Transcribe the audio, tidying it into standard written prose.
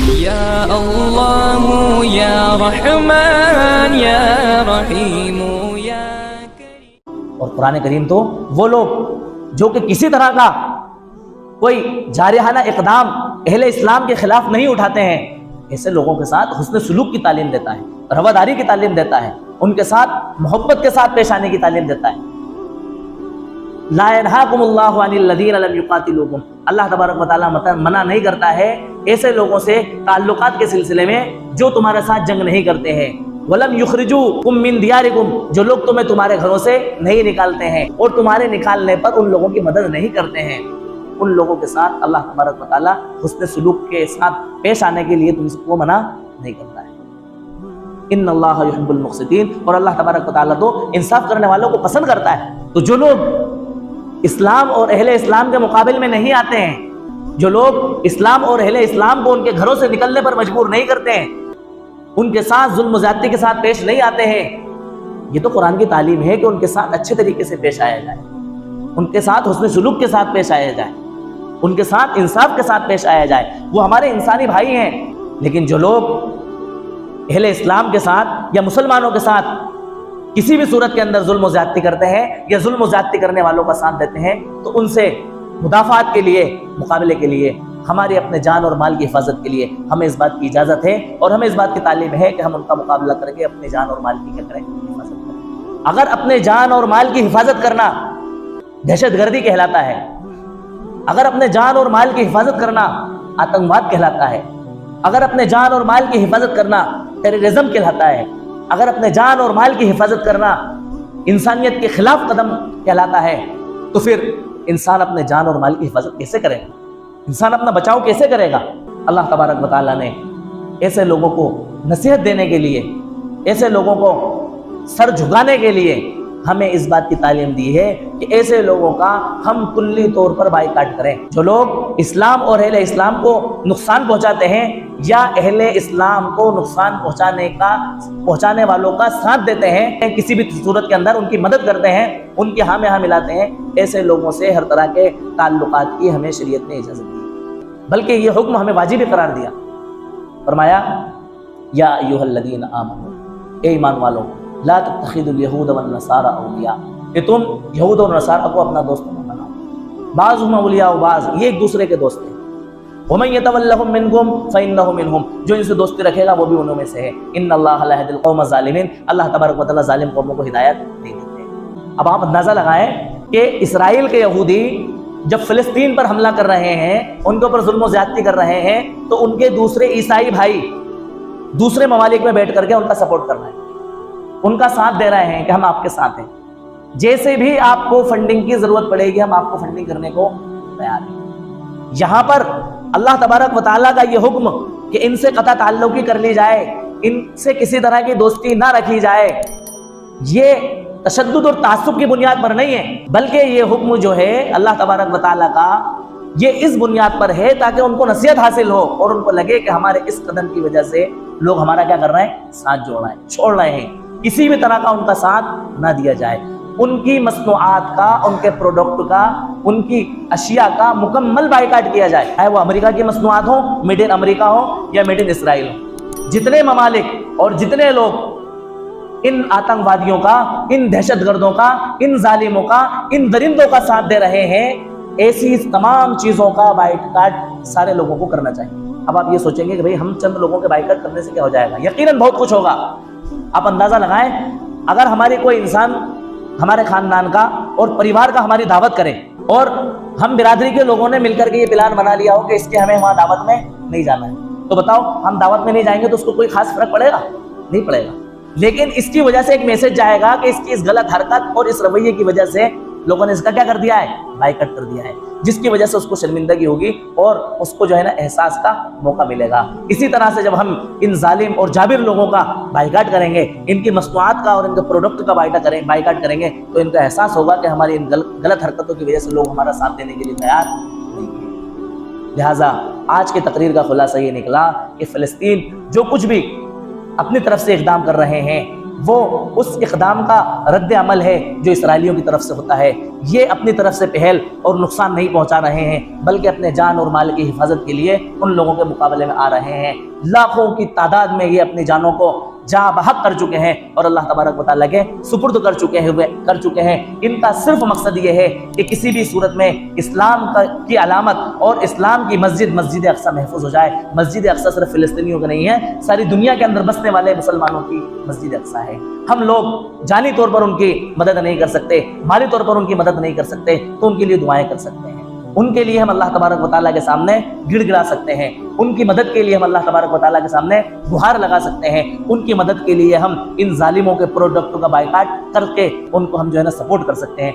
یا اللہ یا رحمان یا رحیم یا کریم۔ اور قرآن کریم تو وہ لوگ جو کہ کسی طرح کا کوئی جارحانہ اقدام اہل اسلام کے خلاف نہیں اٹھاتے ہیں، ایسے لوگوں کے ساتھ حسن سلوک کی تعلیم دیتا ہے، رواداری کی تعلیم دیتا ہے، ان کے ساتھ محبت کے ساتھ پیش آنے کی تعلیم دیتا ہے۔ لا ینہاکم اللہ عن الذین لم یقاتلوکم، اللہ تبارک و تعالیٰ منع نہیں کرتا ہے ایسے لوگوں سے تعلقات کے سلسلے میں جو تمہارے ساتھ جنگ نہیں کرتے ہیں، وَلَمْ يُخْرِجُوكُم مِّن دِيَارِكُمْ، جو لوگ تمہیں تمہارے گھروں سے نہیں نکالتے ہیں اور تمہارے نکالنے پر ان لوگوں کی مدد نہیں کرتے ہیں، ان لوگوں کے ساتھ اللہ تبارک و تعالیٰ حسن سلوک کے ساتھ پیش آنے کے لیے تم کو منع نہیں کرتا ہے۔ ان اللہ یحب المقسطین، اور اللہ تبارک و تعالیٰ تو انصاف کرنے والوں کو پسند کرتا ہے۔ تو جو لوگ اسلام اور اہل اسلام کے مقابل میں نہیں آتے ہیں، جو لوگ اسلام اور اہل اسلام کو ان کے گھروں سے نکلنے پر مجبور نہیں کرتے ہیں، ان کے ساتھ ظلم و زیادتی کے ساتھ پیش نہیں آتے ہیں، یہ تو قرآن کی تعلیم ہے کہ ان کے ساتھ اچھے طریقے سے پیش آیا جائے، ان کے ساتھ حسن سلوک کے ساتھ پیش آیا جائے، ان کے ساتھ انصاف کے ساتھ پیش آیا جائے، وہ ہمارے انسانی بھائی ہیں۔ لیکن جو لوگ اہل اسلام کے ساتھ یا مسلمانوں کے ساتھ کسی بھی صورت کے اندر ظلم و زیادتی کرتے ہیں یا ظلم و زیادتی کرنے والوں کا ساتھ دیتے ہیں، تو ان سے مدافعات کے لیے، مقابلے کے لیے، ہماری اپنے جان اور مال کی حفاظت کے لیے ہمیں اس بات کی اجازت ہے اور ہمیں اس بات کی تعلیم ہے کہ ہم ان کا مقابلہ کر کے اپنے جان اور مال کی کیا کریں، حفاظت کریں۔ اگر اپنے جان اور مال کی حفاظت کرنا دہشت گردی کہلاتا ہے، اگر اپنے جان اور مال کی حفاظت کرنا آتنکواد کہلاتا ہے، اگر اپنے جان اور مال کی حفاظت کرنا ٹیررزم کہلاتا ہے، اگر اپنے جان اور مال کی حفاظت کرنا انسانیت کے خلاف قدم کہلاتا ہے، تو پھر انسان اپنے جان اور مال کی حفاظت کیسے کرے گا؟ انسان اپنا بچاؤ کیسے کرے گا؟ اللہ تبارک و تعالیٰ نے ایسے لوگوں کو نصیحت دینے کے لیے، ایسے لوگوں کو سر جھکانے کے لیے ہمیں اس بات کی تعلیم دی ہے کہ ایسے لوگوں کا ہم کلی طور پر بائیکاٹ کریں۔ جو لوگ اسلام اور اہل اسلام کو نقصان پہنچاتے ہیں یا اہل اسلام کو نقصان پہنچانے والوں کا ساتھ دیتے ہیں، کسی بھی صورت کے اندر ان کی مدد کرتے ہیں، ان کے ہاں میں ہاں ملاتے ہیں، ایسے لوگوں سے ہر طرح کے تعلقات کی ہمیں شریعت نے اجازت دی، بلکہ یہ حکم ہمیں واجب قرار دیا۔ فرمایا یا ایھا الذین آمنوا، اے ایمان والو، لا تتخذوا اليہود والنصارى اولیاء، کہ تم یہود اور نصارہ کو اپنا دوست نہ بناؤ، بعضهم اولیاء بعض، یہ ایک دوسرے کے دوست ہیں، ومن يتولهم منکم فانه منهم، جو ان سے دوستی رکھے گا وہ بھی انہوں میں سے ہے، ان اللہ لا يهدي القوم الظالمین، اللہ تبارک و تعالیٰ ظالم قوموں کو ہدایت نہیں دیتے۔ اب آپ اندازہ لگائیں کہ اسرائیل کے یہودی جب فلسطین پر حملہ کر رہے ہیں، ان کے اوپر ظلم و زیادتی کر رہے ہیں، تو ان کے دوسرے عیسائی بھائی دوسرے ممالک میں بیٹھ کر کے ان کا سپورٹ کر رہے ہیں، ان کا ساتھ دے رہے ہیں کہ ہم آپ کے ساتھ ہیں، جیسے بھی آپ کو فنڈنگ کی ضرورت پڑے گی ہم آپ کو فنڈنگ کرنے کو تیار ہیں۔ یہاں پر اللہ تبارک و تعالیٰ کا یہ حکم کہ ان سے قطع تعلقی کر لی جائے، ان سے کسی طرح کی دوستی نہ رکھی جائے، یہ تشدد اور تعصب کی بنیاد پر نہیں ہے، بلکہ یہ حکم جو ہے اللہ تبارک و تعالیٰ کا یہ اس بنیاد پر ہے تاکہ ان کو نصیحت حاصل ہو اور ان کو لگے کہ ہمارے اس قدم کی وجہ سے لوگ ہمارا کیا کر رہے ہیں، ساتھ جوڑ رہے ہیں، چھوڑ رہے ہیں، کسی بھی طرح کا ان کا ساتھ نہ دیا جائے، ان کی مصنوعات کا، ان کے پروڈکٹ کا، ان کی اشیاء کا مکمل بائیکاٹ کیا جائے، چاہے وہ امریکہ کی مصنوعات ہوں، میڈ ان امریکہ ہو یا میڈ ان اسرائیل ہو۔ جتنے ممالک اور جتنے لوگ ان آتنکوادیوں کا، ان دہشت گردوں کا، ان ظالموں کا، ان درندوں کا ساتھ دے رہے ہیں، ایسی تمام چیزوں کا بائیکاٹ سارے لوگوں کو کرنا چاہیے۔ اب آپ یہ سوچیں گے کہ بھئی ہم چند لوگوں کے بائیکاٹ کرنے سے کیا ہو جائے گا؟ یقیناً بہت کچھ ہوگا۔ آپ اندازہ لگائیں، اگر ہماری کوئی انسان ہمارے خاندان کا اور پریوار کا ہماری دعوت کرے اور ہم برادری کے لوگوں نے مل کر کے یہ پلان بنا لیا ہو کہ اس کے ہمیں وہاں دعوت میں نہیں جانا ہے، تو بتاؤ ہم دعوت میں نہیں جائیں گے تو اس کو کوئی خاص فرق پڑے گا؟ نہیں پڑے گا، لیکن اس کی وجہ سے ایک میسج جائے گا کہ اس کی اس غلط حرکت اور اس رویے کی وجہ سے لوگوں نے اس کا کیا کر دیا ہے، بائیکاٹ کر دیا ہے، جس کی وجہ سے اس کو شرمندگی ہوگی اور اس کو جو ہے نا احساس کا موقع ملے گا۔ اسی طرح سے جب ہم ان ظالم اور جابر لوگوں کا بائیکاٹ کریں گے، ان کی مصنوعات کا اور ان کے پروڈکٹ کا بائیکاٹ کریں گے، تو ان کا احساس ہوگا کہ ہماری ان غلط حرکتوں کی وجہ سے لوگ ہمارا ساتھ دینے کے لیے تیار نہیں ہیں۔ لہٰذا آج کی تقریر کا خلاصہ یہ نکلا کہ فلسطین جو کچھ بھی اپنی طرف سے اقدام کر رہے ہیں، وہ اس اقدام کا رد عمل ہے جو اسرائیلیوں کی طرف سے ہوتا ہے۔ یہ اپنی طرف سے پہل اور نقصان نہیں پہنچا رہے ہیں، بلکہ اپنے جان اور مال کی حفاظت کے لیے ان لوگوں کے مقابلے میں آ رہے ہیں۔ لاکھوں کی تعداد میں یہ اپنی جانوں کو جاں بحق کر چکے ہیں اور اللہ تبارک و تعالیٰ کے سپرد کر چکے ہیں۔ ان کا صرف مقصد یہ ہے کہ کسی بھی صورت میں اسلام کی علامت اور اسلام کی مسجد اقصی محفوظ ہو جائے۔ مسجد اقصی صرف فلسطینیوں کا نہیں ہے، ساری دنیا کے اندر بسنے والے مسلمانوں کی مسجد اقصی ہے۔ ہم لوگ جانی طور پر ان کی مدد نہیں کر سکتے، مالی طور پر ان کی مدد نہیں کر سکتے، تو ان کے لیے دعائیں کر سکتے ہیں۔ ان کے لیے ہم اللہ تبارک و تعالیٰ کے سامنے گڑ گڑا سکتے ہیں، ان کی مدد کے لیے ہم اللہ تبارک و تعالیٰ کے سامنے گہار لگا سکتے ہیں، ان کی مدد کے لیے ہم ان ظالموں کے پروڈکٹوں کا بائیکاٹ کر کے ان کو ہم جو ہے نا سپورٹ کر سکتے ہیں۔